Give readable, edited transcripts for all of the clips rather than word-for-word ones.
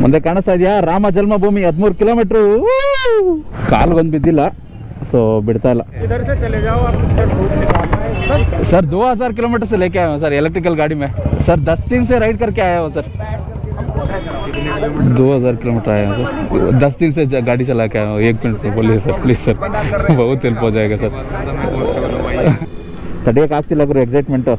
ಮುಂದೆ ಕಾಣಿಸ್ತಾ ಇದೆಯಾ ರಾಮ ಜನ್ಮಭೂಮಿ 13 ಕಿಲೋಮೀಟ್ರು. ಕಾಲು ಬಂದು ಬಿದ್ದಿಲ್ಲ, सो बिड़ता इधर से चले जाओ आप। सर 2000 किलोमीटर से लेके आया हूँ सर इलेक्ट्रिकल गाड़ी में सर 10 दिन से राइड करके आया हूँ सर 2000 किलोमीटर आया हूँ सर 10 दिन से गाड़ी चला के आया हूँ 1 मिनट बोलिए सर प्लीज़ सर बहुत हेल्प हो जाएगा सर तड़ियक ಆಗ್ತಿಲ್ಲ ಗುರು ಎಕ್ಸೈಟ್ಮೆಂಟ್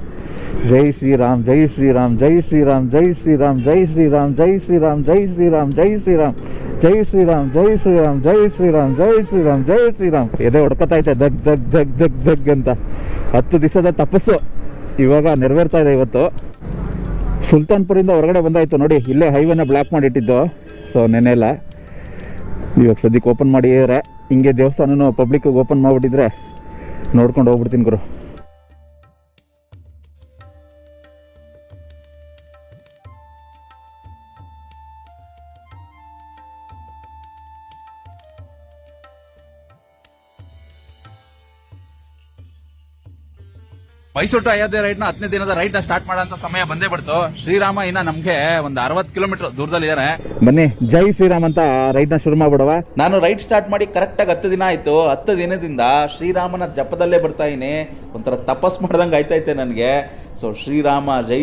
जय श्री राम जय श्री राम जय श्री राम जय श्री राम जय श्री राम जय श्री राम जय श्री राम जय श्री राम जय श्री राम जय श्री राम जय श्री राम जय श्री राम जय श्री राम ಎದೆ ಹೊಡ್ಕತಾ ಐತೆ ದಗ್ ದಗ್ ದಗ್ ದಗ್ ದಗ್ ಅಂತ 10 ದಿವಸದ ತಪಸ್ಸು ಇವಾಗ ನೆರವೇರ್ತಾ ಇದೆ ಇವತ್ತು ಸುಲ್ತಾನ್ಪುರಿಂದ ಹೊರಗಡೆ ಬಂದಾಯ್ತು ನೋಡಿ ಇಲ್ಲೇ ಹೈವೇನ ಬ್ಲಾಕ್ ಮಾಡಿ ಇಟ್ಟಿದ್ದು ಸೊ ನೆನೆ ಎಲ್ಲ ಇವಾಗ ಸದ್ಯಕ್ಕೆ ಓಪನ್ ಮಾಡಿದ್ರೆ ಹಿಂಗೆ ದೇವಸ್ಥಾನನೂ ಪಬ್ಲಿಕ್ ಓಪನ್ ಮಾಡಿಬಿಟ್ಟಿದ್ರೆ ನೋಡ್ಕೊಂಡು ಹೋಗ್ಬಿಡ್ತೀನಿ ಗುರು ಮೈಸೂರು ಟು ಅಯೋಧ್ಯೆ ರೈಡ್ ನ 10ನೇ ದಿನದ ರೈಡ್ ನ ಸ್ಟಾರ್ಟ್ ಮಾಡೋ ಸಮಯ ಬಂದೇ ಬಿಡ್ತು ಶ್ರೀರಾಮ ಇನ್ನ ನಮ್ಗೆ ಒಂದು 60 ಕಿಲೋಮೀಟರ್ ದೂರದಲ್ಲಿ ಇದಾರೆ ಬನ್ನಿ ಜೈ ಶ್ರೀರಾಮ್ ಅಂತ ರೈಡ್ ನ ಶುರು ಮಾಡ್ಬಿಡವ ನಾನು ರೈಡ್ ಸ್ಟಾರ್ಟ್ ಮಾಡಿ ಕರೆಕ್ಟ್ ಆಗಿ 10 ದಿನ ಆಯ್ತು 10 ದಿನದಿಂದ ಶ್ರೀರಾಮನ ಜಪದಲ್ಲೇ ಬರ್ತಾ ಇದೀನಿ ಒಂಥರ ತಪಸ್ ಮಾಡ್ದಂಗೆ ಆಯ್ತೈತೆ ನನಗೆ ಸೊ ಶ್ರೀರಾಮ ಜೈ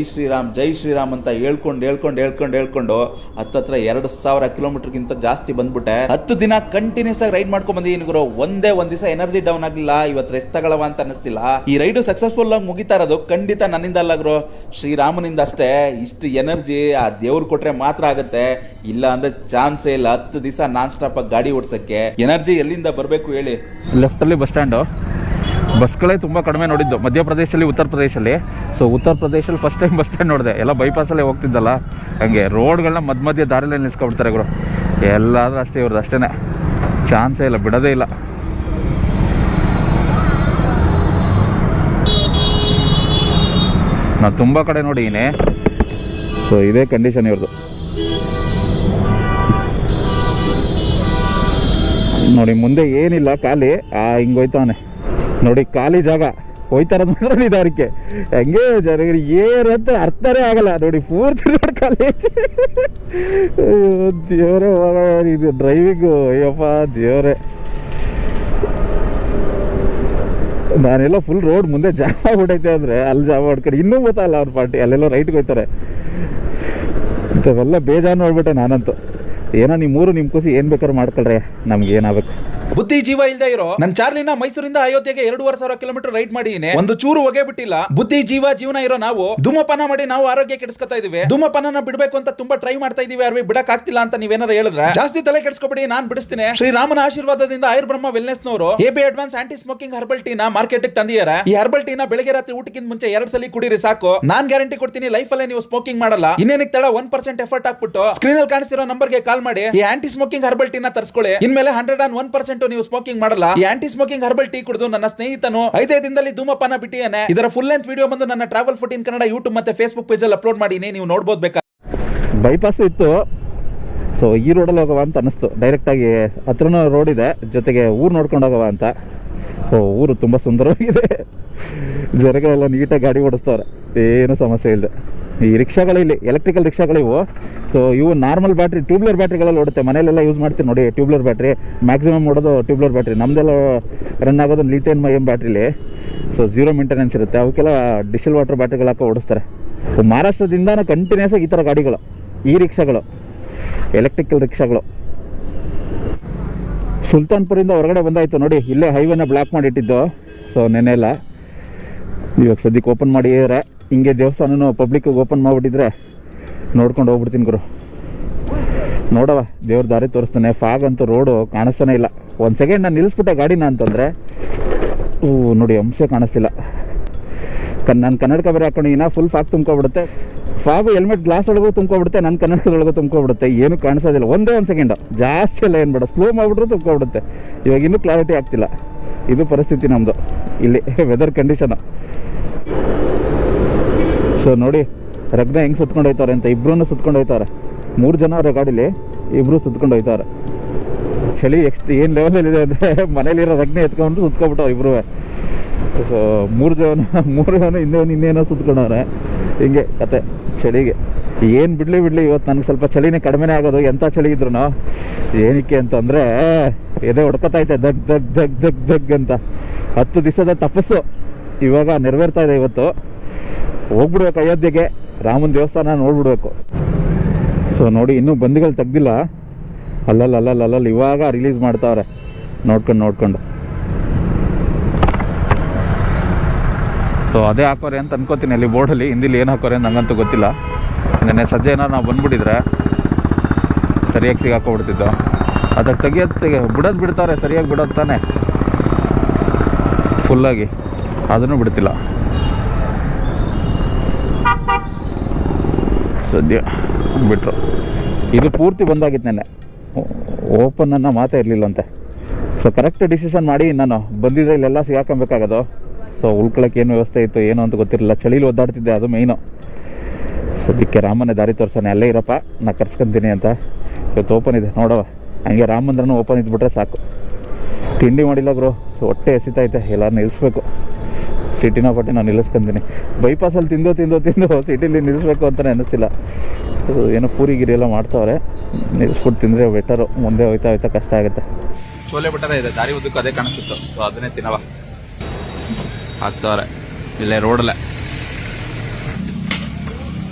ಶ್ರೀರಾಮ್ ಅಂತ ಹೇಳ್ಕೊಂಡು ಹತ್ತತ್ರ 2000 ಕಿಲೋಮೀಟರ್ಗಿಂತ ಜಾಸ್ತಿ ಬಂದ್ಬಿಟ್ಟೆ 10 ದಿನ ಕಂಟಿನ್ಯೂಸ್ ಆಗಿ ರೈಡ್ ಮಾಡ್ಕೊಂಡ್ ಬಂದಿದ್ದೀನಿ ಗುರು ಒಂದ್ ದಿವಸ ಎನರ್ಜಿ ಡೌನ್ ಆಗ್ಲಿಲ್ಲ ಇವತ್ತು ರೆಸ್ಟ್ ತಗೊಳ್ಳವ ಅಂತ ಅನಿಸ್ತಿಲ್ಲ ಈ ರೈಡ್ ಸಕ್ಸಸ್ಫುಲ್ ಆಗಿ ಮುಗಿತಾ ಇರೋದು ಖಂಡಿತ ನನ್ನಿಂದ ಅಲ್ಲ ಗುರು ಶ್ರೀರಾಮನಿಂದ ಅಷ್ಟೇ ಇಷ್ಟು ಎನರ್ಜಿ ಆ ದೇವ್ರು ಕೊಟ್ರೆ ಮಾತ್ರ ಆಗುತ್ತೆ ಇಲ್ಲ ಅಂದ್ರೆ ಚಾನ್ಸೇ ಇಲ್ಲ 10 ದಿವಸ ನಾನ್ ಸ್ಟಾಪ್ ಆಗಿ ಗಾಡಿ ಓಡಿಸಕ್ಕೆ ಎನರ್ಜಿ ಎಲ್ಲಿಂದ ಬರ್ಬೇಕು ಹೇಳಿ ಲೆಫ್ಟ್ ಅಲ್ಲಿ ಬಸ್ ಸ್ಟ್ಯಾಂಡ್ ಬಸ್ಗಳೇ ತುಂಬ ಕಡಿಮೆ ನೋಡಿದ್ದು ಮಧ್ಯಪ್ರದೇಶಲ್ಲಿ ಉತ್ತರ ಪ್ರದೇಶಲ್ಲಿ ಸೊ ಉತ್ತರ ಪ್ರದೇಶಲ್ಲಿ ಫಸ್ಟ್ ಟೈಮ್ ಬಸ್ ಸ್ಟ್ಯಾಂಡ್ ನೋಡಿದೆ ಎಲ್ಲ ಬೈಪಾಸಲ್ಲೇ ಹೋಗ್ತಿದ್ದಲ್ಲ ಹಂಗೆ ರೋಡ್ಗಳನ್ನ ಮಧ್ಯ ದಾರಿಲೇ ನಿಲ್ಸ್ಕೊಬಿಡ್ತಾರೆ ಗುರು ಎಲ್ಲಾದ್ರೂ ಅಷ್ಟೇ ಇವ್ರದ್ದು ಅಷ್ಟೇ ಚಾನ್ಸೇ ಇಲ್ಲ ಬಿಡೋದೇ ಇಲ್ಲ ನಾನು ತುಂಬ ಕಡೆ ನೋಡಿದ್ದೀನಿ ಸೊ ಇದೇ ಕಂಡೀಷನ್ ಇವ್ರದ್ದು ನೋಡಿ ಮುಂದೆ ಏನಿಲ್ಲ ಖಾಲಿ ಹಿಂಗೋಯ್ತಾನೆ ನೋಡಿ ಖಾಲಿ ಜಾಗ ಹೋಯ್ತಾ ಇರೋದು ಮಾತ್ರ ನಿಧಾನಕ್ಕೆ ಹಂಗೆ ಜನಗಳಿಗೆ ಏನಂತ ಅರ್ಥನೇ ಆಗಲ್ಲ ನೋಡಿ ಪೂರ್ತಿ ನೋಡಿ ಖಾಲಿ ದೇವರೇ ಇದು ಡ್ರೈವಿಂಗು ಅಯ್ಯಪ್ಪ ದೇವರೇ ನಾನೆಲ್ಲ ಫುಲ್ ರೋಡ್ ಮುಂದೆ ಜಾಗ ಹೊಡೈತೆ ಅಂದರೆ ಅಲ್ಲಿ ಜಾಗ ಹೊಡ್ಕೊಂಡು ಇನ್ನೂ ಗೊತ್ತಲ್ಲ ಅವ್ರ ಪಾರ್ಟಿ ಅಲ್ಲೆಲ್ಲ ರೈಟ್ಗೆ ಹೋಯ್ತಾರೆ ಇಂಥವೆಲ್ಲ ಬೇಜಾರು ನೋಡ್ಬಿಟ್ಟೆ ನಾನಂತೂ ಏನೋ ನಿಮ್ಮೂರು ನಿಮ್ಮ ಖುಷಿ ಏನು ಬೇಕಾದ್ರೂ ಮಾಡ್ಕೊಳ್ರಿ ನಮ್ಗೆ ಏನಾಗಬೇಕು ಬುದ್ಧಿ ಜೀವ ಇಲ್ದೇ ಇರೋ ನನ್ ಚಾರ್ಲಿನ ಮೈಸೂರಿಂದ ಅಯೋಧ್ಯೆಗೆ 2500 ಕಿಲೋಮೀಟರ್ ರೈಡ್ ಮಾಡಿದೀನಿ ಒಂದು ಚೂರು ಹೊಗೆ ಬಿಟ್ಟಿಲ್ಲ ಬುದ್ಧಿ ಜೀವನ ಇರೋ ನಾವು ಧೂಮಪಾನ ಮಾಡಿ ನಾವು ಆರೋಗ್ಯ ಕೆಡಿಸ್ಕೊತಾ ಇದೀವಿ ಧೂಮಪಾನ ಬಿಡಬೇಕು ಅಂತ ತುಂಬಾ ಟ್ರೈ ಮಾಡ್ತಾ ಇದೀವಿ ಅರ್ವಿ ಬಿಡಕ್ ಆಗ್ತಿಲ್ಲ ಅಂತ ನೀವೇನಾರ ಹೇಳಿದ್ರೆ ಜಾಸ್ತಿ ತಲೆ ಕೆಡಿಸ್ಕೊಬಿಡಿ ನಾನ್ ಬಿಡಿಸ್ತೀನಿ ಶ್ರೀರಾಮನ ಆಶೀರ್ವಾದದಿಂದ ಆಯುರ್ಬ್ರಹ್ಮ ವೆಲ್ನೆಸ್ ನವರು AB advance anti smoking herbal tea ನ ಮಾರ್ಕೆಟ್ ತಂದಿದ್ದಾರೆ ಈ ಹರ್ಬಲ್ ಟೀ ನ ಬೆಳಗ್ಗೆ ರಾತ್ರಿ ಊಟಕ್ಕಿಂತ ಮುಂಚೆ 2 ಸಲ ಕುಡೀರಿ ಸಾಕು ನಾನ್ ಗ್ಯಾರಂಟಿ ಕೊಡ್ತೀನಿ ಲೈಫ್ ಅಲ್ಲೇ ನೀವು ಸ್ಮೋಕಿಂಗ್ ಮಾಡಲ್ಲ ಇನ್ನೇನಕ್ಕೆ ತಡ 1% ಎಫರ್ಟ್ ಹಾಕ್ಬಿಟ್ಟು ಸ್ಕ್ರೀನ್ ಅಲ್ಲಿ ಕಾಣಿಸಿರೋ ನಂಬರ್ಗೆ ಕಾಲ್ ಮಾಡಿ ಈ ಆಂಟಿ ಸ್ಮೋಕಿಂಗ್ ಹರ್ಬಲ್ ಟೀ ನ ತರಿಸ್ಕೊಳ್ಳಿ ಇನ್ಮೇಲೆ 101% ನೀವು ಸ್ಮೋಕಿಂಗ್ ಮಾಡಲ್ಲ ಈ ಆಂಟಿ ಸ್ಮೋಕಿಂಗ್ ಹರ್ಬಲ್ ಟೀ ಕುಡಿದು ನನ್ನ ಸ್ನೇಹಿತನು 5 ದಿನದಲ್ಲಿ ಧೂಮಪಾನ ಬಿಟ್ಟಿಯಾನೆ ಇದರ ಫುಲ್ ಲೆಂತ್ ವಿಡಿಯೋ ಬಂದು ನನ್ನ travel food in Kannada YouTube ಮತ್ತೆ ಫೇಸ್ಬುಕ್ ಪೇಜ್ ಅಲ್ಲಿ ಅಪ್ಲೋಡ್ ಮಾಡೀನಿ ನೀವು ನೋಡಬಹುದು ಬೇಕಾ ಬೈಪಾಸ್ ಇತ್ತು ಸೊ ಈ ರೋಡಲ್ಲಿ ಹೋಗವ ಅಂತ ಅನಿಸ್ತು ಡೈರೆಕ್ಟ್ ಆಗಿ ಹತ್ರನೂ ರೋಡ್ ಇದೆ ಜೊತೆಗೆ ಊರು ನೋಡ್ಕೊಂಡು ಹೋಗವ ಅಂತ ಸೊ ಊರು ತುಂಬ ಸುಂದರವಾಗಿದೆ ಜನಗಳೆಲ್ಲ ನೀಟಾಗಿ ಗಾಡಿ ಓಡಿಸ್ತವ್ರೆ ಏನು ಸಮಸ್ಯೆ ಇಲ್ಲದೆ ಈ ರಿಕ್ಷಾಗಳಲ್ಲಿ ಎಲೆಕ್ಟ್ರಿಕಲ್ ರಿಕ್ಷಾಗಳಿವು ಸೊ ಇವು ನಾರ್ಮಲ್ ಬ್ಯಾಟ್ರಿ ಟ್ಯೂಬ್ಲರ್ ಬ್ಯಾಟ್ರಿಗಳಲ್ಲಿ ಓಡುತ್ತೆ ಮನೆಯಲ್ಲೆಲ್ಲ ಯೂಸ್ ಮಾಡ್ತೀನಿ ನೋಡಿ ಟ್ಯೂಬ್ಲರ್ ಬ್ಯಾಟ್ರಿ ಮ್ಯಾಕ್ಸಿಮಮ್ ಓಡೋದು ಟ್ಯೂಬ್ಲರ್ ಬ್ಯಾಟ್ರಿ ನಮ್ಮದೆಲ್ಲ ರನ್ ಆಗೋದು ಲಿಥಿಯಂ ಅಯನ್ ಬ್ಯಾಟ್ರಿಲಿ ಸೊ 0 ಮೇಂಟೆನೆನ್ಸ್ ಇರುತ್ತೆ ಅವಕ್ಕೆಲ್ಲ ಡಿಸೆಲ್ ವಾಟರ್ ಬ್ಯಾಟ್ರಿಗಳು ಹಾಕಿ ಓಡಿಸ್ತಾರೆ ಮಹಾರಾಷ್ಟ್ರದಿಂದಾನು ಕಂಟಿನ್ಯೂಸ್ ಆಗಿ ಈ ಥರ ಗಾಡಿಗಳು ಈ ರಿಕ್ಷಾಗಳು ಎಲೆಕ್ಟ್ರಿಕಲ್ ರಿಕ್ಷಾಗಳು ಸುಲ್ತಾನ್ಪುರಿಂದ ಹೊರಗಡೆ ಬಂದಾಯ್ತು ನೋಡಿ ಇಲ್ಲೇ ಹೈವೇನ ಬ್ಲಾಕ್ ಮಾಡಿ ಇಟ್ಟಿದ್ದು ಸೊ ನೆನೆ ಎಲ್ಲ ಇವಾಗ ಸದ್ಯಕ್ಕೆ ಓಪನ್ ಮಾಡಿದ್ರೆ ಹಿಂಗೆ ದೇವಸ್ಥಾನನೂ ಪಬ್ಲಿಕ್ ಓಪನ್ ಮಾಡಿಬಿಟ್ಟಿದ್ರೆ ನೋಡ್ಕೊಂಡು ಹೋಗ್ಬಿಡ್ತೀನಿ ಗುರು ನೋಡವ ದೇವ್ರ ದಾರಿ ತೋರಿಸ್ತಾನೆ ಫಾಗ್ ಅಂತೂ ರೋಡು ಕಾಣಿಸ್ತಾನೆ ಇಲ್ಲ 1 ಸೆಕೆಂಡ್ ನಾನು ನಿಲ್ಲಿಸ್ಬಿಟ್ಟೆ ಗಾಡಿನ ಅಂತಂದರೆ ನೋಡಿ ಅಂಶ ಕಾಣಿಸ್ತಿಲ್ಲ ನಾನು ಕನ್ನಡಕ ಬೇರೆ ಹಾಕೊಂಡಿನ ಫುಲ್ ಫಾಗ್ ತುಂಬ್ಕೊಬಿಡುತ್ತೆ ಫಾಗು ಹೆಲ್ಮೆಟ್ ಗ್ಲಾಸ್ ಒಳಗೂ ತುಂಬ್ಕೊಬಿಡುತ್ತೆ ನನ್ನ ಕನ್ನಡದೊಳಗೂ ತುಂಬ್ಕೊಬಿಡುತ್ತೆ ಏನು ಕಾಣಿಸೋದಿಲ್ಲ ಒಂದೇ 1 ಸೆಕೆಂಡ್ ಜಾಸ್ತಿ ಎಲ್ಲ ಏನು ಬೇಡ ಸ್ಲೋ ಮಾಡಿಬಿಟ್ರು ತುಂಬ್ಕೊಬಿಡುತ್ತೆ ಇವಾಗ ಇನ್ನೂ ಕ್ಲಾರಿಟಿ ಆಗ್ತಿಲ್ಲ ಇದು ಪರಿಸ್ಥಿತಿ ನಮ್ಮದು ಇಲ್ಲಿ ವೆದರ್ ಕಂಡೀಷನು ಸೊ ನೋಡಿ ರಗ್ನ ಹೆಂಗೆ ಸುತ್ಕೊಂಡು ಹೋಯ್ತಾರೆ ಅಂತ ಇಬ್ಬರೂ ಸುತ್ಕೊಂಡು ಹೋಯ್ತಾರೆ 3 ಜನ ಅವರ ಗಾಡೀಲಿ ಇಬ್ಬರು ಸುತ್ಕೊಂಡು ಹೋಯ್ತಾರೆ ಚಳಿ ಏನು ಲೆವೆಲಲ್ಲಿದೆ ಅಂದರೆ ಮನೇಲಿರೋ ರಗ್ನೆ ಎತ್ಕೊಂಡು ಸುತ್ಕೊಬಿಟ್ಟವ್ರು ಇಬ್ಬರು ಸೊ 3 ಜನ ಇನ್ನೇನೋ ಸುತ್ಕೊಂಡವ್ರೆ ಹಿಂಗೆ ಕತೆ ಚಳಿಗೆ ಏನು ಬಿಡಲಿ ಇವತ್ತು ನನಗೆ ಸ್ವಲ್ಪ ಚಳಿನೇ ಕಡಿಮೆನೇ ಆಗೋದು. ಎಂಥ ಚಳಿ ಇದ್ರು ಏನಕ್ಕೆ ಅಂತಂದರೆ ಎದೆ ಹೊಡ್ಕೊತೈತೆ ದಗ್ ದಗ್ ದಗ್ ದಗ್ ದಗ್ ಅಂತ. 10 ದಿವಸದ ತಪಸ್ಸು ಇವಾಗ ನೆರವೇರ್ತಾ ಇದೆ. ಇವತ್ತು ಹೋಗ್ಬಿಡ್ಬೇಕು ಅಯೋಧ್ಯೆಗೆ, ರಾಮನ ದೇವಸ್ಥಾನ ನೋಡ್ಬಿಡ್ಬೇಕು. ಸೊ ನೋಡಿ, ಇನ್ನೂ ಬಂದಿಗಳು ತೆಗ್ದಿಲ್ಲ. ಅಲ್ಲಲ್ಲಿ ಇವಾಗ ರಿಲೀಸ್ ಮಾಡ್ತಾವ್ರೆ ನೋಡ್ಕೊಂಡು. ಸೊ ಅದೇ ಹಾಕೋರೆ ಅಂತ ಅನ್ಕೋತೀನಿ. ಅಲ್ಲಿ ಬೋರ್ಡಲ್ಲಿ ಹಿಂದಿಲಿ ಏನು ಹಾಕೋರೆ ಅಂತ ನಂಗಂತೂ ಗೊತ್ತಿಲ್ಲ. ನೆನ್ನೆ ಸಜ್ಜೆ ಏನಾರು ನಾವು ಬಂದುಬಿಟ್ಟಿದ್ರೆ ಸರಿಯಾಗಿ ಸಿಗಾಕೊಬಿಡ್ತಿದ್ದೋ. ಅದಕ್ಕೆ ಬಿಡೋದು ಬಿಡ್ತಾರೆ, ಸರಿಯಾಗಿ ಬಿಡೋದು ತಾನೆ ಫುಲ್ಲಾಗಿ, ಅದನ್ನು ಬಿಡ್ತಿಲ್ಲ ಸದ್ಯ ಬಿಟ್ರು. ಇದು ಪೂರ್ತಿ ಬಂದಾಗಿತ್ತು ನೆನ್ನೆ, ಓಪನ್ ಅನ್ನೋ ಮಾತೇ ಇರಲಿಲ್ಲಂತೆ. ಸೊ ಕರೆಕ್ಟ್ ಡಿಸಿಷನ್ ಮಾಡಿ ನಾನು ಬಂದಿದ್ರೆ ಇಲ್ಲೆಲ್ಲ ಸಿಗಾಕೊಬೇಕಾಗೋದು. ಸೊ ಉಳ್ಕೊಳಕ್ಕೆ ಏನು ವ್ಯವಸ್ಥೆ ಇತ್ತು ಏನೋ ಅಂತ ಗೊತ್ತಿರಲಿಲ್ಲ. ಚಳಿಲಿ ಒದ್ದಾಡ್ತಿದ್ದೆ, ಅದು ಮೇಯ್ನು. ಸದ್ಯಕ್ಕೆ ರಾಮನೇ ದಾರಿ ತೋರಿಸ್ತಾನೆ, ಅಲ್ಲೇ ಇರಪ್ಪ ನಾ ಕರ್ಸ್ಕೊತೀನಿ ಅಂತ. ಇವತ್ತು ಓಪನ್ ಇದೆ ನೋಡವ, ಹಂಗೆ ರಾಮ ಮಂದಿರನೂ ಓಪನ್ ಇದ್ಬಿಟ್ರೆ ಸಾಕು. ತಿಂಡಿ ಮಾಡಿಲ್ಲ ಬ್ರೋ, ಹೊಟ್ಟೆ ಎಸಿತೈತೆ. ಎಲ್ಲರೂ ನಿಲ್ಲಿಸ್ಬೇಕು, ಸಿಟಿನ ಪಟ್ಟಿ ನಾನು ನಿಲ್ಲಿಸ್ಕೊಂತೀನಿ. ಬೈಪಾಸಲ್ಲಿ ತಿಂದು ಸಿಟಿಲಿ ನಿಲ್ಲಿಸ್ಬೇಕು ಅಂತಲೇ ಅನ್ನಿಸ್ತಿಲ್ಲ. ಏನೋ ಪೂರಿ ಗಿರಿ ಎಲ್ಲ ಮಾಡ್ತಾವ್ರೆ, ನಿಲ್ಲಿಸ್ಬಿಟ್ಟು ತಿಂದರೆ ಬೆಟರು. ಮುಂದೆ ಹೋಯ್ತಾ ಕಷ್ಟ ಆಗುತ್ತೆ. ಚೋಲೆ ಬಟಾರೆ ಇದೆ, ದಾರಿ ಉದ್ದಕ್ಕೂ ಅದೇ ಕಾಣಿಸ್ತಿತ್ತು. ಸೊ ಅದನ್ನೇ ತಿನ್ನವ ಹಾಕ್ತವ್ರೆ ಇಲ್ಲೇ ರೋಡಲ್ಲೇ.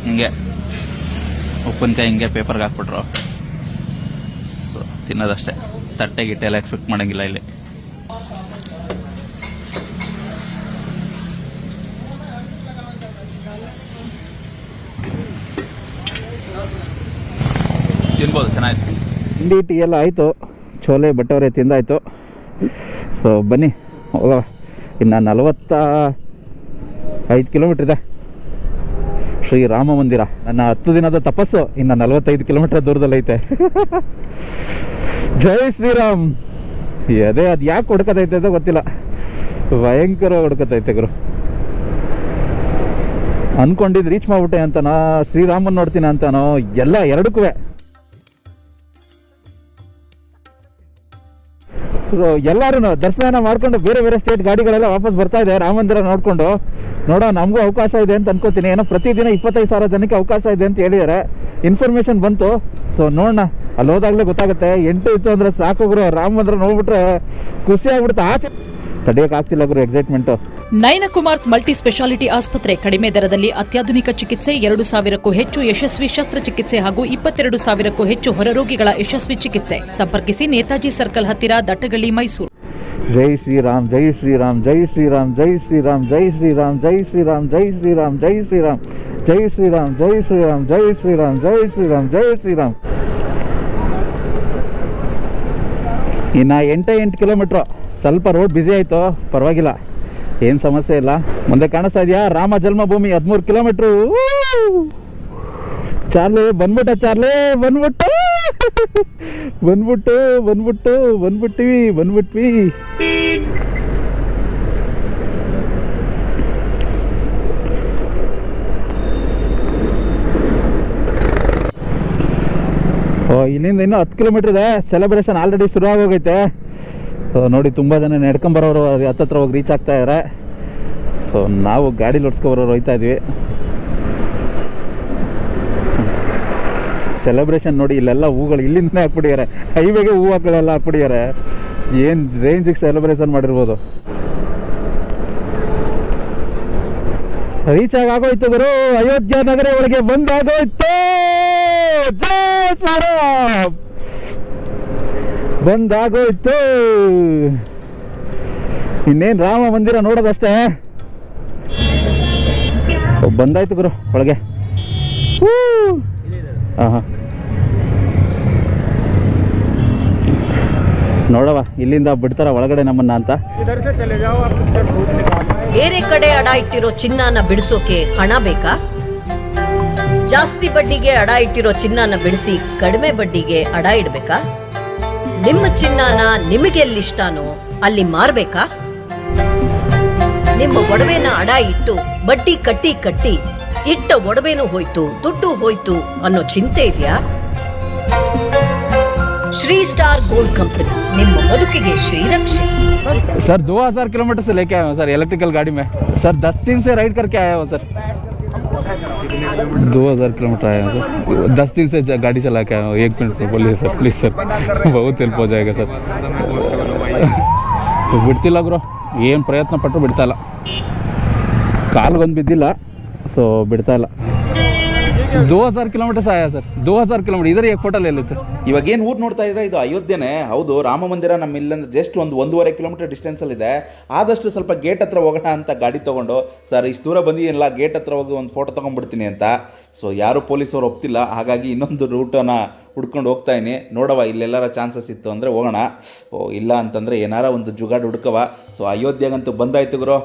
ಹಿಂಗೆ ಉಪ್ಪಿನಕಾಯಿ ಹಿಂಗೆ ಪೇಪರ್ಗೆ ಹಾಕ್ಬಿಟ್ರು. ಸೊ ತಿನ್ನೋದಷ್ಟೇ, ತಟ್ಟೆ ಗಿಟ್ಟೆ ಎಲ್ಲ ಎಕ್ಸ್ಪೆಕ್ಟ್ ಮಾಡೋಂಗಿಲ್ಲ ಇಲ್ಲಿ. ತಿನ್ಬೋದು, ಚೆನ್ನಾಗಿತ್ತು. ತಿಂಡಿ ಟೀ ಎಲ್ಲ ಆಯಿತು, ಚೋಲೆ ಬಟ್ಟವರೆ ತಿಂದಾಯಿತು. ಸೊ ಬನ್ನಿ ಹೋಗವ. ಇನ್ನು 45 ಕಿಲೋಮೀಟ್ರ್ ಇದೆ ಶ್ರೀರಾಮ ಮಂದಿರ. ನನ್ನ 10 ದಿನದ ತಪಸ್ಸು ಇನ್ನು 45 ಕಿಲೋಮೀಟರ್ ದೂರದಲ್ಲೈತೆ. ಜೈ ಶ್ರೀರಾಮ್. ಅದೇ ಅದು ಯಾಕೆ ಹುಡ್ಕತೈತೆ ಅಂತ ಗೊತ್ತಿಲ್ಲ, ಭಯಂಕರ ಹುಡ್ಕತೈತೆ ಗುರು. ಅನ್ಕೊಂಡಿದ್ದು ರೀಚ್ ಮಾಡ್ಬಿಟ್ಟೆ ಅಂತನೋ, ಶ್ರೀರಾಮನ್ ನೋಡ್ತೀನಿ ಅಂತಾನೋ, ಎಲ್ಲ ಎರಡಕ್ಕೂ. ಎಲ್ಲರೂ ದರ್ಶನ ಮಾಡ್ಕೊಂಡು ಬೇರೆ ಸ್ಟೇಟ್ ಗಾಡಿಗಳೆಲ್ಲ ವಾಪಸ್ ಬರ್ತಾ ಇದೆ ರಾಮ ಮಂದಿರ ನೋಡ್ಕೊಂಡು. ನೋಡೋ, ನಮಗೂ ಅವಕಾಶ ಇದೆ ಅಂತ ಅನ್ಕೋತೀನಿ. ಏನೋ ಪ್ರತಿದಿನ 25,000 ಜನಕ್ಕೆ ಅವಕಾಶ ಇದೆ ಅಂತ ಹೇಳಿದ್ದಾರೆ, ಇನ್ಫಾರ್ಮೇಶನ್ ಬಂತು. ಸೊ ನೋಡೋಣ, ಅಲ್ಲಿ ಹೋದಾಗಲೇ ಗೊತ್ತಾಗುತ್ತೆ. 8 ಇತ್ತು ಅಂದರೆ ಸಾಕು ಗುರು, ರಾಮ ಮಂದಿರ ನೋಡ್ಬಿಟ್ರೆ ಖುಷಿ ಆಗ್ಬಿಡುತ್ತೆ. ಆಚೆ ತಡೆಯೋಕ್ಕಾಗ್ತಿಲ್ಲ ಗುರು ಎಕ್ಸೈಟ್ಮೆಂಟು. ನಯನ ಕುಮಾರ್ಸ್ ಮಲ್ಟಿ ಸ್ಪೆಷಾಲಿಟಿ ಆಸ್ಪತ್ರೆ ಕಡಿಮೆ ದರದಲ್ಲಿ ಅತ್ಯಾಧುನಿಕ ಚಿಕಿತ್ಸೆ, 2,000ಕ್ಕೂ ಹೆಚ್ಚು ಯಶಸ್ವಿ ಶಸ್ತ್ರಚಿಕಿತ್ಸೆ ಹಾಗೂ 22,000ಕ್ಕೂ ಹೆಚ್ಚು ಹೊರರೋಗಿಗಳ ಯಶಸ್ವಿ ಚಿಕಿತ್ಸೆ. ಸಂಪರ್ಕಿಸಿ, ನೇತಾಜಿ ಸರ್ಕಲ್ ಹತ್ತಿರ, ದಟ್ಟಗಳ್ಳಿ, ಮೈಸೂರು. ಜೈ ಶ್ರೀರಾಮ್, ಜೈ ಶ್ರೀರಾಮ್, ಜೈ ಶ್ರೀರಾಮ್, ಜೈ ಶ್ರೀರಾಮ್, ಜೈ ಶ್ರೀರಾಮ್, ಜೈ ಶ್ರೀರಾಮ್, ಜೈ ಶ್ರೀರಾಮ್, ಜೈ ಶ್ರೀರಾಮ್, ಜೈ ಶ್ರೀರಾಮ್, ಜೈ ಶ್ರೀರಾಮ್, ಜೈ ಶ್ರೀರಾಮ್, ಜೈ ಶ್ರೀರಾಮ್, ಜೈ ಶ್ರೀರಾಮ್. ಇನ್ನು 8 ಕಿಲೋಮೀಟ್ರು. ಸ್ವಲ್ಪ ರೋಡ್ ಬ್ಯುಸಿ ಆಯಿತು, ಪರವಾಗಿಲ್ಲ, ಏನು ಸಮಸ್ಯೆ ಇಲ್ಲ. ಮುಂದೆ ಕಾಣಿಸ್ತಾ ಇದೆಯಾ ರಾಮ ಜನ್ಮಭೂಮಿ 13 ಕಿಲೋಮೀಟ್ರು. ಚಾರ್ಲಿ ಬಂದ್ಬಿಟ್ಟ, ಬಂದ್ಬಿಟ್ವಿ. ಇಲ್ಲಿಂದ ಇನ್ನೂ 10 ಕಿಲೋಮೀಟರ್ ಇದೆ. ಸೆಲೆಬ್ರೇಷನ್ ಆಲ್ರೆಡಿ ಶುರು ಆಗೋಗೈತೆ. ಸೊ ನೋಡಿ, ತುಂಬ ಜನ ನಡ್ಕೊಂಬರೋರು ಹತ್ತತ್ರ ಹೋಗಿ ರೀಚ್ ಆಗ್ತಾ ಇದ್ದಾರೆ. ಸೊ ನಾವು ಗಾಡಿ ಲೋಡ್ಸ್ಕೊಬರೋರು ಹೋಯ್ತಾ ಇದ್ವಿ. ಸೆಲೆಬ್ರೇಷನ್ ನೋಡಿ, ಇಲ್ಲೆಲ್ಲ ಹೂಗಳು ಇಲ್ಲಿಂದನೇ ಹಾಕ್ಬಿಟ್ಟಿದ್ದಾರೆ, ಹೈವೇಗೆ ಹೂ ಹಾಕಳೆಲ್ಲ ಹಾಕ್ಬಿಟ್ಟಿದ್ದಾರೆ. ಏನು ರೇಂಜಿಗೆ ಸೆಲೆಬ್ರೇಷನ್ ಮಾಡಿರ್ಬೋದು. ರೀಚ್ ಆಗೋಯ್ತು ಗುರು, ಅಯೋಧ್ಯ ನಗರ ಒಳಗೆ ಬಂದಾಗೋಯ್ತು. ಜೈ ಶ್ರೀರಾಮ್, ಬಂದಾಗೋಯ್ತು. ಇನ್ನೇನು ರಾಮ ಮಂದಿರ ನೋಡೋದಷ್ಟೇ. ಬಂದಾಯ್ತು ಗುರು ಒಳಗೆ. ಹಾಂ ನೋಡವ, ಇಲ್ಲಿಂದ ಬಿಡ್ತಾರ ಒಳಗಡೆ ನಮ್ಮನ್ನ ಅಂತ. ಬೇರೆ ಕಡೆ ಅಡ ಇಟ್ಟಿರೋ ಚಿನ್ನನ ಬಿಡಿಸೋಕೆ ಹಣ ಬೇಕಾ? ಜಾಸ್ತಿ ಬಡ್ಡಿಗೆ ಅಡ ಇಟ್ಟಿರೋ ಚಿನ್ನನ ಬಿಡಿಸಿ ಕಡಿಮೆ ಬಡ್ಡಿಗೆ ಅಡ ಇಡ್ಬೇಕಾ? ನಿಮ್ಮ ಚಿನ್ನನ ನಿಮಗೆಲ್ಲಿಷ್ಟಾನೋ ಅಲ್ಲಿ ಮಾರ್ಬೇಕಾ? ನಿಮ್ಮ ಒಡವೆನ ಅಡ ಇಟ್ಟು ಬಡ್ಡಿ ಕಟ್ಟಿ ಇಟ್ಟ ಒಡವೆನೂ ಹೋಯ್ತು, ದುಡ್ಡು ಹೋಯ್ತು ಅನ್ನೋ ಚಿಂತೆ ಇದೆಯಾ? श्री स्टार गोल्ड कंपनी ನಿಮ್ಮ ಬದುಕಿಗೆ ಶ್ರೀರಕ್ಷೆ। सर 2000 किलोमीटर से लेके आया हूँ सर इलेक्ट्रिकल गाड़ी में। सर 10 दिन से राइड करके आया हूँ सर। 2000 किलोमीटर आया सर। 10 दिन से गाड़ी चला के आया हूँ। 1 मिनट में बोलिए सर, प्लीज़ सर, बहुत हेल्ಪ್ हो जाएगा सರ್। ಬಿಡ್ತಿಲ್ಲ ಗುರು, ಏನು ಪ್ರಯತ್ನ ಪಟ್ಟರು ಬಿಡ್ತಾ ಇಲ್ಲ, ಕಾಲ್ಗೊಂದು ಬಿದ್ದಿಲ್ಲ, ಸೊ ಬಿಡ್ತಾ ಇಲ್ಲ। 2000 किलोमीटर से आया सर, 2000 किलोमीटर, इधर एक फोटो ले लेते। ಇವಾಗ ಏನು ಊರು ನೋಡ್ತಾ ಇದ್ರೆ ಇದು ಅಯೋಧ್ಯೆನೇ ಹೌದು. ರಾಮ ಮಂದಿರ ನಮ್ಮ ಇಲ್ಲಿಂದ ಜಸ್ಟ್ 1.5 ಕಿಲೋಮೀಟರ್ ಡಿಸ್ಟೆನ್ಸಲ್ಲಿ ಇದೆ. ಆದಷ್ಟು ಸ್ವಲ್ಪ ಗೇಟ್ ಹತ್ರ ಹೋಗೋಣ ಅಂತ ಗಾಡಿ ತೊಗೊಂಡು, ಸರ್ ಇಷ್ಟು ದೂರ ಬಂದಿಲ್ಲ, ಗೇಟ್ ಹತ್ರ ಹೋಗಿ ಒಂದು ಫೋಟೋ ತೊಗೊಂಡ್ಬಿಡ್ತೀನಿ ಅಂತ. ಸೊ ಯಾರು ಪೊಲೀಸವ್ರು ಒಪ್ತಿಲ್ಲ, ಹಾಗಾಗಿ ಇನ್ನೊಂದು ರೂಟನ್ನು ಹುಡ್ಕೊಂಡು ಹೋಗ್ತಾ ಇದ್ದೀನಿ. ನೋಡವ ಇಲ್ಲೆಲ್ಲಾರ ಚಾನ್ಸಸ್ ಇತ್ತು ಅಂದರೆ ಹೋಗೋಣ, ಇಲ್ಲ ಅಂತಂದರೆ ಏನಾರ ಒಂದು ಜುಗಾಡ್ ಹುಡ್ಕವ. ಸೊ ಅಯೋಧ್ಯೆಗಂತೂ ಬಂದಾಯ್ತು ಗುರು,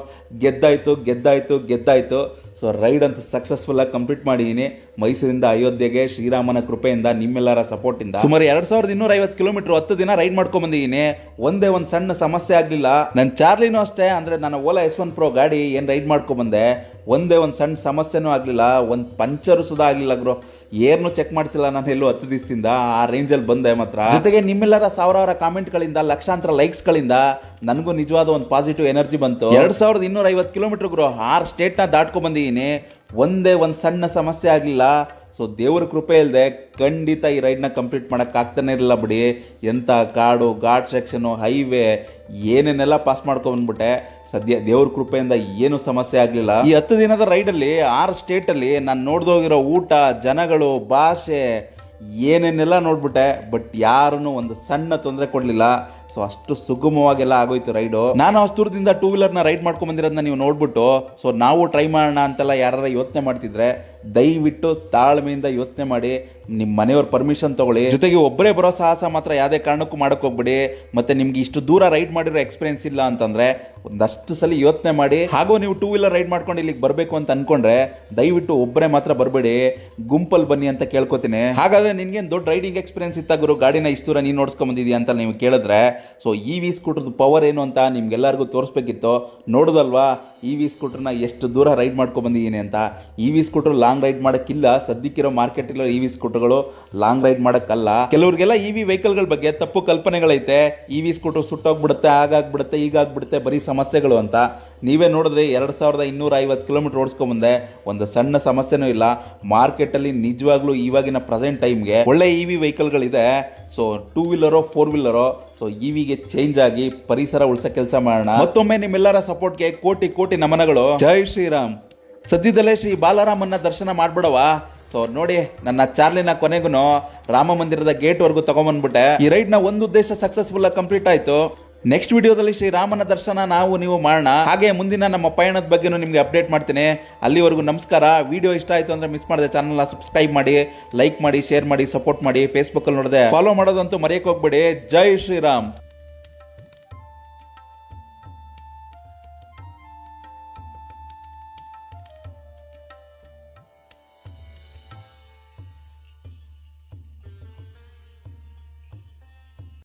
ಗೆದ್ದಾಯ್ತು. ಸೊ ರೈಡ್ ಅಂತೂ ಸಕ್ಸಸ್ಫುಲ್ಲಾಗಿ ಕಂಪ್ಲೀಟ್ ಮಾಡಿದ್ದೀನಿ. ಮೈಸೂರಿಂದ ಅಯೋಧ್ಯೆಗೆ ಶ್ರೀರಾಮನ ಕೃಪೆಯಿಂದ, ನಿಮ್ಮೆಲ್ಲರ ಸಪೋರ್ಟಿಂದ ಸುಮಾರು 2250 ಕಿಲೋಮೀಟರ್ 10 ದಿನ ರೈಡ್ ಮಾಡ್ಕೊಂಡ್ ಬಂದಿದ್ದೀನಿ. ಒಂದೇ ಒಂದು ಸಣ್ಣ ಸಮಸ್ಯೆ ಆಗಲಿಲ್ಲ. ನನ್ನ ಚಾರ್ಲಿನೂ ಅಷ್ಟೇ, ಅಂದರೆ ನನ್ನ ಓಲಾ S1 Pro ಗಾಡಿ ಏನು ರೈಡ್ ಮಾಡ್ಕೊಂಡ್ಬಂದೆ, ಒಂದೇ ಒಂದು ಸಣ್ಣ ಸಮಸ್ಯೆನೂ ಆಗಲಿಲ್ಲ, ಒಂದು ಪಂಚರು ಸುಧಾ ಆಗಲಿಲ್ಲ ಗುರು. ಏರ್ನು ಚೆಕ್ ಮಾಡಿಸಿಲ್ಲ ನಾನು ಎಲ್ಲೂ 10 ದಿವಸದಿಂದ, ಆ ರೇಂಜಲ್ಲಿ ಬಂದೆ ಮಾತ್ರ. ಜೊತೆಗೆ ನಿಮ್ಮೆಲ್ಲರ ಸಾವಿರಾರು ಕಾಮೆಂಟ್ಗಳಿಂದ, ಲಕ್ಷಾಂತರ ಲೈಕ್ಸ್ಗಳಿಂದ ನನಗೂ ನಿಜವಾದ ಒಂದು ಪಾಸಿಟಿವ್ ಎನರ್ಜಿ ಬಂತು. 2250 ಕಿಲೋಮೀಟರ್ ಗುರು, 6 ಸ್ಟೇಟ್ನ ದಾಟ್ಕೊಂಡ್ ಬಂದಿದ್ದೀನಿ. ಒಂದೇ ಒಂದು ಸಣ್ಣ ಸಮಸ್ಯೆ ಆಗಲಿಲ್ಲ. ಸೊ ದೇವ್ರ ಕೃಪೆ ಇಲ್ಲದೆ ಖಂಡಿತ ಈ ರೈಡ್ನ ಕಂಪ್ಲೀಟ್ ಮಾಡೋಕ್ಕಾಗ್ತಾನೆ ಇರಲಿಲ್ಲ ಬಿಡಿ. ಎಂಥ ಕಾಡು, ಘಾಟ್ ಸೆಕ್ಷನು, ಹೈವೇ ಏನೇನೆಲ್ಲ ಪಾಸ್ ಮಾಡ್ಕೊಂಡ್ಬಂದ್ಬಿಟ್ಟೆ. ಸದ್ಯ ದೇವ್ರ ಕೃಪೆಯಿಂದ ಏನೂ ಸಮಸ್ಯೆ ಆಗಲಿಲ್ಲ. ಈ 10 ದಿನದ ರೈಡಲ್ಲಿ 6 ಸ್ಟೇಟಲ್ಲಿ ನಾನು ನೋಡ್ದೋಗಿರೋ ಊಟ, ಜನಗಳು, ಭಾಷೆ ಏನೇನೆಲ್ಲ ನೋಡ್ಬಿಟ್ಟೆ. ಬಟ್ ಯಾರೂ ಒಂದು ಸಣ್ಣ ತೊಂದರೆ ಕೊಡಲಿಲ್ಲ. ಸೊ ಅಷ್ಟು ಸುಗಮವಾಗೆಲ್ಲ ಆಗೋಯ್ತು ರೈಡು. ನಾನು ಅಷ್ಟು ದೂರದಿಂದ 2 ವೀಲರ್ನ ರೈಡ್ ಮಾಡ್ಕೊಂಬಂದಿರೋದನ್ನ ನೀವು ನೋಡ್ಬಿಟ್ಟು, ಸೊ ನಾವು ಟ್ರೈ ಮಾಡೋಣ ಅಂತೆಲ್ಲ ಯಾರು ಯೋಚನೆ ಮಾಡ್ತಿದ್ರೆ ದಯವಿಟ್ಟು ತಾಳ್ಮೆಯಿಂದ ಯೋಚನೆ ಮಾಡಿ, ನಿಮ್ಮ ಮನೆಯವ್ರ ಪರ್ಮಿಷನ್ ತಗೊಳ್ಳಿ. ಜೊತೆಗೆ ಒಬ್ಬರೇ ಬರೋ ಸಾಹಸ ಮಾತ್ರ ಯಾವುದೇ ಕಾರಣಕ್ಕೂ ಮಾಡೋಕೆ ಹೋಗ್ಬಿಡಿ. ಮತ್ತೆ ನಿಮ್ಗೆ ಇಷ್ಟು ದೂರ ರೈಡ್ ಮಾಡಿರೋ ಎಕ್ಸ್ಪೀರಿಯನ್ಸ್ ಇಲ್ಲ ಅಂತಂದ್ರೆ ಒಂದಷ್ಟು ಸಲ ಯೋಚನೆ ಮಾಡಿ. ಹಾಗೂ ನೀವು 2 ವೀಲರ್ ರೈಡ್ ಮಾಡ್ಕೊಂಡು ಇಲ್ಲಿಗೆ ಬರಬೇಕು ಅಂತ ಅನ್ಕೊಂಡ್ರೆ ದಯವಿಟ್ಟು ಒಬ್ಬರೇ ಮಾತ್ರ ಬರಬೇಡಿ, ಗುಂಪಲ್ಲಿ ಬನ್ನಿ ಅಂತ ಕೇಳ್ಕೊತೀನಿ. ಹಾಗಾದ್ರೆ ನಿನ್ಗೇನು ದೊಡ್ಡ ರೈಡಿಂಗ್ ಎಕ್ಸ್ಪೀರಿಯನ್ಸ್ ಇತ್ತಾಗರು, ಗಾಡಿನ ಇಷ್ಟು ದೂರ ನೀನು ನೋಡ್ಸ್ಕೊಂಬಂದಿದ್ಯಾ ಅಂತ ನೀವು ಕೇಳಿದ್ರೆ, ಸೊ EV ಸ್ಕೂಟರ್ದು ಪವರ್ ಏನು ಅಂತ ನಿಮ್ಗೆಲ್ಲರಿಗೂ ತೋರಿಸ್ಬೇಕಿತ್ತು. ನೋಡೋದಲ್ವಾ EV ಸ್ಕೂಟರ್ನ ಎಷ್ಟು ದೂರ ರೈಡ್ ಮಾಡ್ಕೊಂಡ್ಬಂದಿದ್ದೀನಿ ಅಂತ. EV ಸ್ಕೂಟರ್ ಲಾಂಗ್ ರೈಡ್ ಮಾಡೋಕ್ಕಿಲ್ಲ, ಸದ್ಯಕ್ಕಿರೋ ಮಾರ್ಕೆಟ್ ಇರೋ EV ಸ್ಕೂಟರ್ಗಳು ಲಾಂಗ್ ರೈಡ್ ಮಾಡೋಕ್ಕಲ್ಲ. ಕೆಲವ್ರಿಗೆಲ್ಲ EV ವೆಹಿಕಲ್ಗಳ ಬಗ್ಗೆ ತಪ್ಪು ಕಲ್ಪನೆಗಳೈತೆ. EV ಸ್ಕೂಟರ್ ಸುಟ್ಟೋಗ್ಬಿಡುತ್ತೆ, ಆಗಾಗ್ಬಿಡುತ್ತೆ, ಈಗಾಗ್ಬಿಡುತ್ತೆ, ಬರೀ ಸಮಸ್ಯೆಗಳು ಅಂತ. ನೀವೇ ನೋಡಿದ್ರೆ 2250 ಕಿಲೋಮೀಟರ್ ಓಡಿಸ್ಕೊಂಬಂದೆ, ಒಂದು ಸಣ್ಣ ಸಮಸ್ಯೆನೂ ಇಲ್ಲ. ಮಾರ್ಕೆಟಲ್ಲಿ ನಿಜವಾಗ್ಲೂ ಇವಾಗಿನ ಪ್ರೆಸೆಂಟ್ ಟೈಮ್ಗೆ ಒಳ್ಳೆ EV ವೆಹಿಕಲ್ಗಳಿದೆ. ಸೊ 2 ವೀಲರೋ 4 ವೀಲರೋ, ಸೊ EVಗೆ ಚೇಂಜ್ ಆಗಿ ಪರಿಸರ ಉಳಿಸೋ ಕೆಲಸ ಮಾಡೋಣ. ಮತ್ತೊಮ್ಮೆ ನಿಮ್ಮೆಲ್ಲರ ಸಪೋರ್ಟ್ಗೆ ಕೋಟಿ ಕೋಟಿ ನಮನಗಳು. ಜೈ ಶ್ರೀರಾಮ್. ಸದ್ಯದಲ್ಲೇ ಶ್ರೀ ಬಾಲರಾಮನ್ನ ದರ್ಶನ ಮಾಡ್ಬಿಡವ. ಸೊ ನೋಡಿ, ನನ್ನ ಚಾರ್ಲಿನ ಕೊನೆಗೂ ರಾಮ ಮಂದಿರದ ಗೇಟ್ವರೆಗೂ ತಗೊಂಡ್ಬಂದ್ಬಿಟ್ಟೆ. ಈ ರೈಡ್ನ ಒಂದು ಉದ್ದೇಶ ಸಕ್ಸಸ್ಫುಲ್ ಆಗಿ ಕಂಪ್ಲೀಟ್ ಆಯ್ತು. ನೆಕ್ಸ್ಟ್ ವಿಡಿಯೋದಲ್ಲಿ ಶ್ರೀರಾಮನ ದರ್ಶನ ನೀವು ಮಾಡೋಣ. ಹಾಗೆ ಮುಂದಿನ ನಮ್ಮ ಪಯಣದ ಬಗ್ಗೆನೂ ನಿಮಗೆ ಅಪ್ಡೇಟ್ ಮಾಡ್ತೀನಿ. ಅಲ್ಲಿವರೆಗೂ ನಮಸ್ಕಾರ. ವಿಡಿಯೋ ಇಷ್ಟ ಆಯ್ತು ಅಂದ್ರೆ ಮಿಸ್ ಮಾಡದೆ ಚಾನಲ್ನ ಸಬ್ಸ್ಕ್ರೈಬ್ ಮಾಡಿ, ಲೈಕ್ ಮಾಡಿ, ಶೇರ್ ಮಾಡಿ, ಸಪೋರ್ಟ್ ಮಾಡಿ. ಫೇಸ್ಬುಕ್ ಅಲ್ಲಿ ನೋಡದೆ ಫಾಲೋ ಮಾಡೋದಂತೂ ಮರೆಯಕ್ಕೆ ಹೋಗ್ಬೇಡಿ. ಜೈ ಶ್ರೀರಾಮ್.